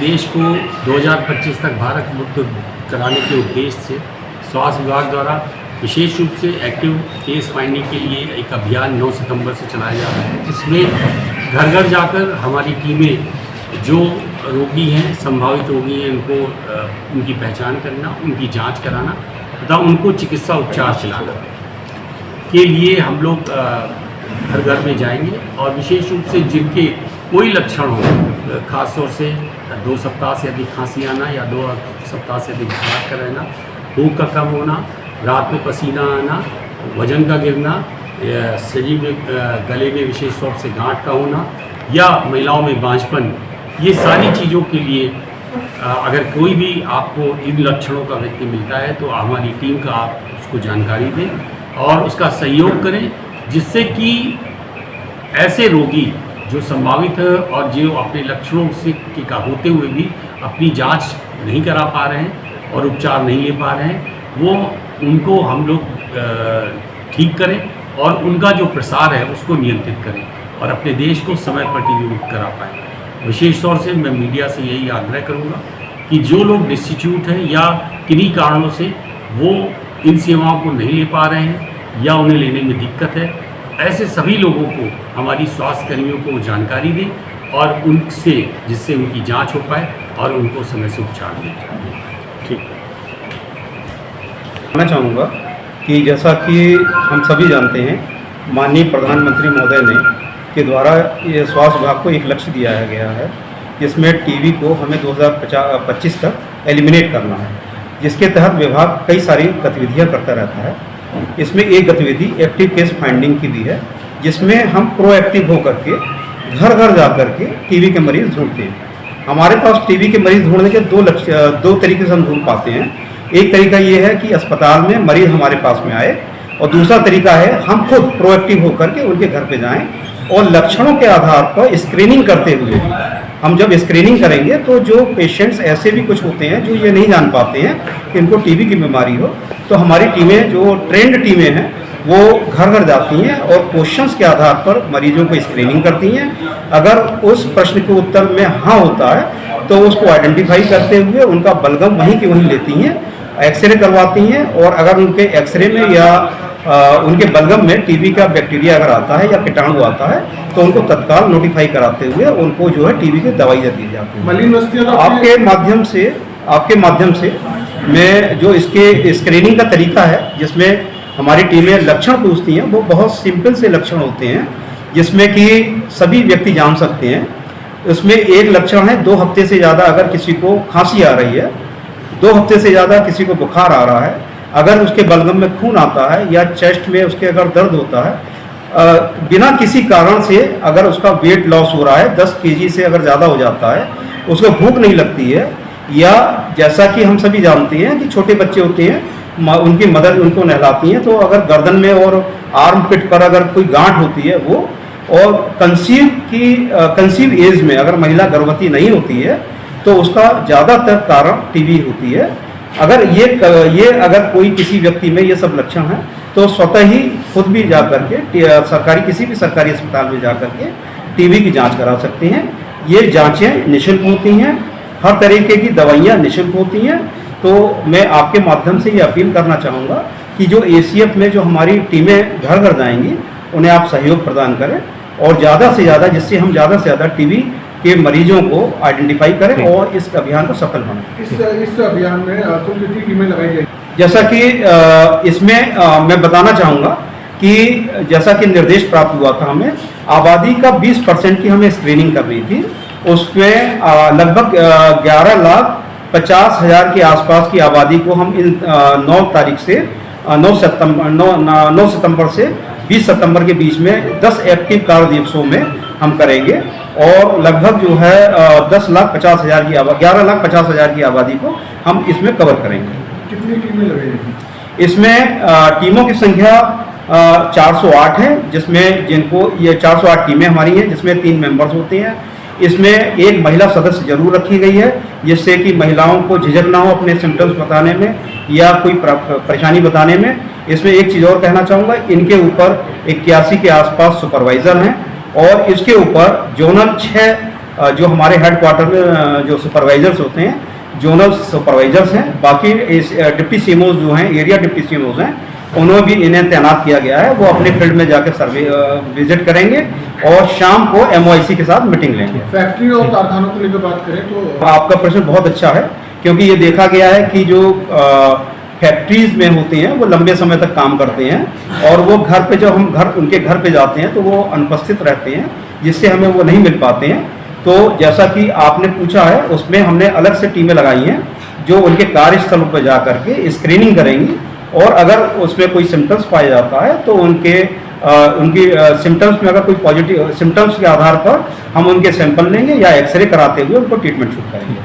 देश को 2025 तक भारत मुक्त कराने के उद्देश्य से स्वास्थ्य विभाग द्वारा विशेष रूप से एक्टिव केस फाइंडिंग के लिए एक अभियान 9 सितंबर से चलाया जा रहा है, जिसमें घर घर जाकर हमारी टीमें जो रोगी हैं, संभावित रोगी हैं, उनकी पहचान करना, उनकी जांच कराना तथा उनको चिकित्सा उपचार दिलाना के लिए हम लोग घर घर में जाएंगे और विशेष रूप से जिनके कोई लक्षण हो, खासतौर से 2 सप्ताह से अधिक खांसी आना या 2 सप्ताह से अधिक बुखार का रहना, भूख का कम होना, रात में पसीना आना, वजन का गिरना, शरीर में गले में विशेष तौर से गांठ का होना या महिलाओं में बांझपन, ये सारी चीज़ों के लिए अगर कोई भी आपको इन लक्षणों का व्यक्ति मिलता है तो हमारी टीम का आप उसको जानकारी दें और उसका सहयोग करें, जिससे कि ऐसे रोगी जो संभावित है और जो अपने लक्षणों से का होते हुए भी अपनी जांच नहीं करा पा रहे हैं और उपचार नहीं ले पा रहे हैं, वो उनको हम लोग ठीक करें और उनका जो प्रसार है उसको नियंत्रित करें और अपने देश को समय पर टीबी मुक्त करा पाएँ। विशेष तौर से मैं मीडिया से यही आग्रह करूंगा कि जो लोग डिस्ट्रीब्यूट हैं या किन्हीं कारणों से वो इन सेवाओं को नहीं ले पा रहे हैं या उन्हें लेने में दिक्कत है, ऐसे सभी लोगों को हमारी स्वास्थ्य कर्मियों को जानकारी दें और उनसे जिससे उनकी जांच हो पाए और उनको समय से उपचार मिल जाए। ठीक है। मैं चाहूँगा कि जैसा कि हम सभी जानते हैं, माननीय प्रधानमंत्री महोदय ने के द्वारा ये स्वास्थ्य विभाग को एक लक्ष्य दिया गया है, जिसमें टीबी को हमें 2025 तक एलिमिनेट करना है, जिसके तहत विभाग कई सारी गतिविधियां करता रहता है। इसमें एक गतिविधि एक्टिव केस फाइंडिंग की भी है, जिसमें हम प्रोएक्टिव होकर के घर घर जा कर के टीबी के मरीज़ ढूंढते हैं। हमारे पास टीबी के मरीज़ ढूंढने के दो तरीके से हम ढूंढ पाते हैं। एक तरीका ये है कि अस्पताल में मरीज़ हमारे पास में आए और दूसरा तरीका है हम खुद प्रोएक्टिव होकर के उनके घर पे जाएं और लक्षणों के आधार पर स्क्रीनिंग करते हुए, हम जब स्क्रीनिंग करेंगे तो जो पेशेंट्स ऐसे भी कुछ होते हैं जो ये नहीं जान पाते हैं कि इनको टीबी की बीमारी हो, तो हमारी टीमें जो ट्रेंड टीमें हैं वो घर घर जाती हैं और क्वेश्चंस के आधार पर मरीजों को स्क्रीनिंग करती हैं। अगर उस प्रश्न के उत्तर में हाँ होता है तो उसको आइडेंटिफाई करते हुए उनका बलगम वहीं की वहीं लेती हैं, एक्सरे करवाती हैं और अगर उनके एक्सरे में या उनके बलगम में टीबी का बैक्टीरिया अगर आता है या कीटाणु आता है तो उनको तत्काल नोटिफाई कराते हुए उनको जो है टीबी की दवाई दी जाती है। मलिन वस्तियाँ आपके माध्यम से मैं जो इसके स्क्रीनिंग का तरीका है, जिसमें हमारी टीमें लक्षण पूछती हैं, वो बहुत सिंपल से लक्षण होते हैं जिसमें कि सभी व्यक्ति जान सकते हैं। उसमें एक लक्षण है 2 हफ्ते से ज़्यादा अगर किसी को खांसी आ रही है, 2 हफ्ते से ज़्यादा किसी को बुखार आ रहा है, अगर उसके बलगम में खून आता है या चेस्ट में उसके अगर दर्द होता है, बिना किसी कारण से अगर उसका वेट लॉस हो रहा है, 10 kg से अगर ज़्यादा हो जाता है, उसको भूख नहीं लगती है, या जैसा कि हम सभी जानते हैं कि छोटे बच्चे होते हैं, उनकी मदर उनको नहलाती हैं, तो अगर गर्दन में और आर्म पिट पर अगर कोई गांठ होती है वो, और कंसीव एज में अगर महिला गर्भवती नहीं होती है तो उसका ज़्यादातर कारण टीबी होती है। अगर ये अगर कोई किसी व्यक्ति में ये सब लक्षण हैं तो स्वतः ही खुद भी जा करके किसी भी सरकारी अस्पताल में जा करके टीबी की जांच करा सकते हैं। ये जांचें निःशुल्क होती हैं, हर तरीके की दवाइयाँ निःशुल्क होती हैं। तो मैं आपके माध्यम से ये अपील करना चाहूँगा कि जो ACF में जो हमारी टीमें घर घर जाएंगी उन्हें आप सहयोग प्रदान करें और ज़्यादा से ज़्यादा, जिससे हम ज़्यादा से ज़्यादा टीबी के मरीजों को आइडेंटिफाई करें और इस अभियान को सफल बनाएं। इस अभियान में कुल कितनी टीमें लगाई जाएगी? जैसा कि इसमें मैं बताना चाहूँगा कि जैसा कि निर्देश प्राप्त हुआ था, हमें आबादी का 20% की हमें स्क्रीनिंग करनी थी। उसमें लगभग 11,50,000 के आसपास की आबादी को हम इन 9 सितंबर से 20 सितंबर के बीच में 10 एक्टिव कार्य दिवसों में हम करेंगे और लगभग जो है 11,50,000 की आबादी को हम इसमें कवर करेंगे। कितनी टीमें लगेंगी? इसमें टीमों की संख्या 408 है, जिसमें जिनको ये 408 टीमें हमारी हैं, जिसमें 3 मेंबर्स होते हैं। इसमें एक महिला सदस्य जरूर रखी गई है, जिससे कि महिलाओं को झिझक ना हो अपने सिम्टम्स बताने में या कोई परेशानी बताने में। इसमें एक चीज़ और कहना चाहूँगा, इनके ऊपर 81 के आसपास सुपरवाइज़र हैं और इसके ऊपर जोनल 6 जो हमारे हेड क्वार्टर में जो सुपरवाइजर्स होते हैं, जोनल सुपरवाइजर्स हैं, बाकी डिप्टी सीएमओज जो हैं, एरिया डिप्टी सीएमओज हैं, उन्होंने भी इन्हें तैनात किया गया है। वो अपने फील्ड में जाकर सर्वे विजिट करेंगे और शाम को MOIC के साथ मीटिंग लेंगे। फैक्ट्री और कारखानों को लेकर बात करें तो आपका प्रश्न बहुत अच्छा है, क्योंकि ये देखा गया है कि जो फैक्ट्रीज में होते हैं वो लंबे समय तक काम करते हैं और वो घर पे जब हम उनके घर पे जाते हैं तो वो अनुपस्थित रहते हैं, जिससे हमें वो नहीं मिल पाते हैं। तो जैसा कि आपने पूछा है, उसमें हमने अलग से टीमें लगाई हैं जो उनके कार्यस्थलों पर जा करके स्क्रीनिंग करेंगी और अगर उसमें कोई सिम्टम्स पाया जाता है तो उनकी सिम्टम्स में अगर कोई पॉजिटिव सिम्टम्स के आधार पर हम उनके सैंपल लेंगे या एक्सरे कराते हुए उनको ट्रीटमेंट शुरू करेंगे।